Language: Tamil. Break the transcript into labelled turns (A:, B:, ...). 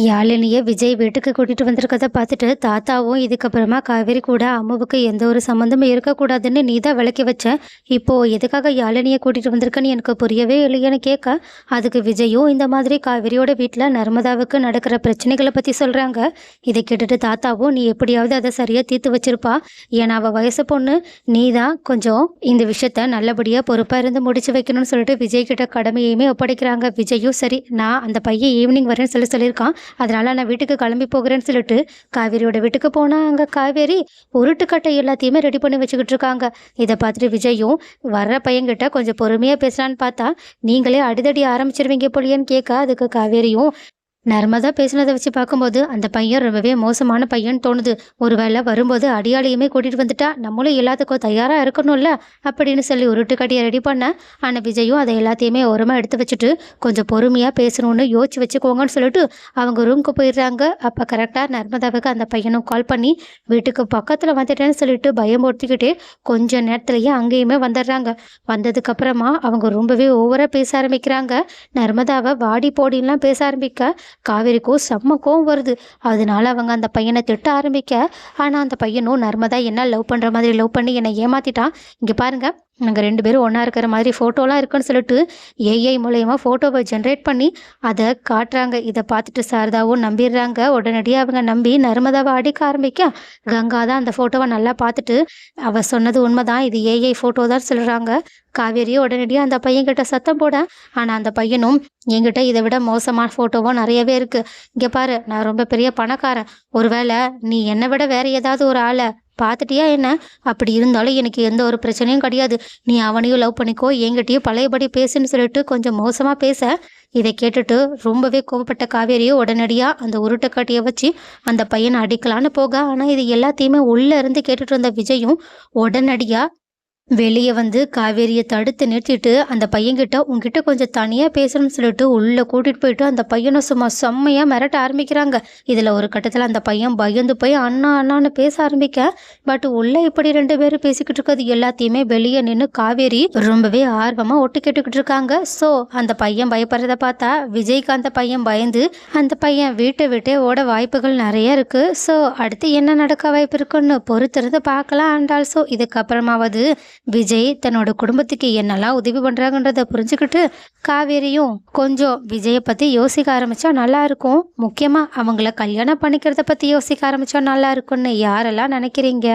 A: யாழினிய விஜய் வீட்டுக்கு கூட்டிட்டு வந்திருக்கத பார்த்துட்டு தாத்தாவும் இதுக்கப்புறமா காவேரி கூட அம்முவுக்கு எந்த ஒரு சம்மந்தமும் இருக்கக்கூடாதுன்னு நீ தான் விளக்கி வச்ச. இப்போ எதுக்காக யாழினியை கூட்டிட்டு வந்திருக்கன்னு எனக்கு புரியவே இல்லையேன்னு கேட்க, அதுக்கு விஜயும் இந்த மாதிரி காவேரியோட வீட்டில் நர்மதாவுக்கு நடக்கிற பிரச்சனைகளை பற்றி சொல்கிறாங்க. இதை கேட்டுட்டு தாத்தாவும் நீ எப்படியாவது அதை சரியாக தீர்த்து வச்சிருப்பா, ஏன்னா அவள் வயசு பொண்ணு, நீ தான் கொஞ்சம் இந்த விஷயத்த நல்லபடியாக பொறுப்பாக இருந்து முடிச்சு வைக்கணும்னு சொல்லிட்டு விஜய் கிட்ட கடமையுமே ஒப்படைக்கிறாங்க. விஜயும் சரி, நான் அந்த பையன் ஈவினிங் வரேன்னு சொல்லியிருக்கான், அதனால நான் வீட்டுக்கு கிளம்பி போகிறேன்னு சொல்லிட்டு காவேரியோட வீட்டுக்கு போனா அங்க காவேரி உருட்டுக்கட்டை எல்லாத்தையுமே ரெடி பண்ணி வச்சுக்கிட்டு இருக்காங்க. இதை பார்த்துட்டு விஜயும் வர்ற பையன்கிட்ட கொஞ்சம் பொறுமையா பேசலான்னு பார்த்தா நீங்களே அடிதடி ஆரம்பிச்சிருவீங்க போலியன்னு கேட்க, அதுக்கு காவேரியும் நர்மதா பேசினதை வச்சு பார்க்கும்போது அந்த பையன் ரொம்பவே மோசமான பையன் தோணுது. ஒருவேளை வரும்போது அடியாளையுமே கூட்டிட்டு வந்துட்டா நம்மளும் எல்லாத்துக்கும் தயாரா இருக்கணும்ல அப்படின்னு சொல்லி உருட்டுக்கட்டியை ரெடி பண்ண. ஆனால் விஜயும் அதை எல்லாத்தையுமே ஓரமா எடுத்து வச்சுட்டு கொஞ்சம் பொறுமையா பேசணும்னு யோசிச்சு வச்சுக்கோங்கன்னு சொல்லிட்டு அவங்க ரூமுக்கு போயிடுறாங்க. அப்போ கரெக்டாக நர்மதாவுக்கு அந்த பையனும் கால் பண்ணி வீட்டுக்கு பக்கத்தில் வந்துட்டேன்னு சொல்லிட்டு பயமுறுத்திக்கிட்டே கொஞ்சம் நேரத்துலயே அங்கேயுமே வந்துடுறாங்க. வந்ததுக்கு அப்புறமா அவங்க ரொம்பவே ஓவரா பேச ஆரம்பிக்கிறாங்க. நர்மதாவை வாடி போடின்லாம் பேச ஆரம்பிக்க காவேரிக்கும் செம்ம கோவம் வருது. அதனால அவங்க அந்த பையனை திட்ட ஆரம்பிக்க, ஆனால் அந்த பையனும் நர்மதா என்ன லவ் பண்ணுற மாதிரி லவ் பண்ணி என்னை ஏமாத்திட்டான், இங்கே பாருங்க நாங்கள் 2 பேரும் ஒன்றா இருக்கிற மாதிரி ஃபோட்டோலாம் இருக்குன்னு சொல்லிட்டு ஏஐ மூலயமா ஃபோட்டோவை ஜென்ரேட் பண்ணி அதை காட்டுறாங்க. இதை பார்த்துட்டு சாரதாவும் நம்பிடுறாங்க. உடனடியாக அவங்க நம்பி நர்மதாவை அடிக்க ஆரம்பிக்க, கங்கா தான் அந்த ஃபோட்டோவை நல்லா பார்த்துட்டு அவள் சொன்னது உண்மைதான், இது ஏஐ ஃபோட்டோ தான் சொல்கிறாங்க. காவேரியும் உடனடியாக அந்த பையன்கிட்ட சத்தம் போட, ஆனால் அந்த பையனும் என்கிட்ட இதை விட மோசமான ஃபோட்டோவும் நிறையவே இருக்குது, இங்கே பாரு நான் ரொம்ப பெரிய பணக்காரன், ஒருவேளை நீ என்னை விட வேற ஏதாவது ஒரு ஆளை பார்த்துட்டியா என்ன, அப்படி இருந்தாலும் எனக்கு எந்த ஒரு பிரச்சனையும் கிடையாது, நீ அவனையும் லவ் பண்ணிக்கோ, என்கிட்டயும் பழையபடி பேசுன்னு சொல்லிட்டு கொஞ்சம் மோசமாக பேச. இதை கேட்டுட்டு ரொம்பவே கோபப்பட்ட காவேரியை உடனடியாக அந்த உருட்டுக்கட்டியை வச்சு அந்த பையனை அடிக்கலான்னு போக, ஆனால் இது எல்லாத்தையுமே உள்ளே இருந்து கேட்டுட்டு இருந்த விஜயும் உடனடியாக வெளியே வந்து காவேரியை தடுத்து நிறுத்திட்டு அந்த பையன்கிட்ட உங்ககிட்ட கொஞ்சம் தனியாக பேசணும்னு சொல்லிட்டு உள்ளே கூட்டிகிட்டு போயிட்டு அந்த பையனை சும்மா செம்மையாக மிரட்ட ஆரம்பிக்கிறாங்க. இதில் ஒரு கட்டத்தில் அந்த பையன் பயந்து போய் அண்ணா அண்ணான்னு பேச ஆரம்பிக்க, பட் உள்ளே இப்படி 2 பேரும் பேசிக்கிட்டு இருக்கிறது எல்லாத்தையுமே வெளியே நின்று காவேரி ரொம்பவே ஆர்வமாக ஒட்டு கேட்டுக்கிட்டு இருக்காங்க. ஸோ அந்த பையன் பயப்படுறத பார்த்தா விஜய்க்கு அந்த பையன் பயந்து அந்த பையன் வீட்டை விட்டே ஓட வாய்ப்புகள் நிறைய இருக்குது. ஸோ அடுத்து என்ன நடக்க வாய்ப்பு இருக்குன்னு பொறுத்திருந்து பார்க்கலாம். அண்ட் ஆல்சோ இதுக்கப்புறமாவது விஜய் தன்னோட குடும்பத்துக்கு என்னெல்லாம் உதவி பண்ணுறாங்கன்றதை புரிஞ்சுக்கிட்டு காவேரியும் கொஞ்சம் விஜயை பற்றி யோசிக்க ஆரம்பித்தா நல்லா இருக்கும். முக்கியமாக அவங்கள கல்யாணம் பண்ணிக்கிறத பற்றி யோசிக்க ஆரம்பித்தா நல்லா இருக்கும்னு யாரெல்லாம் நினைக்கிறீங்க?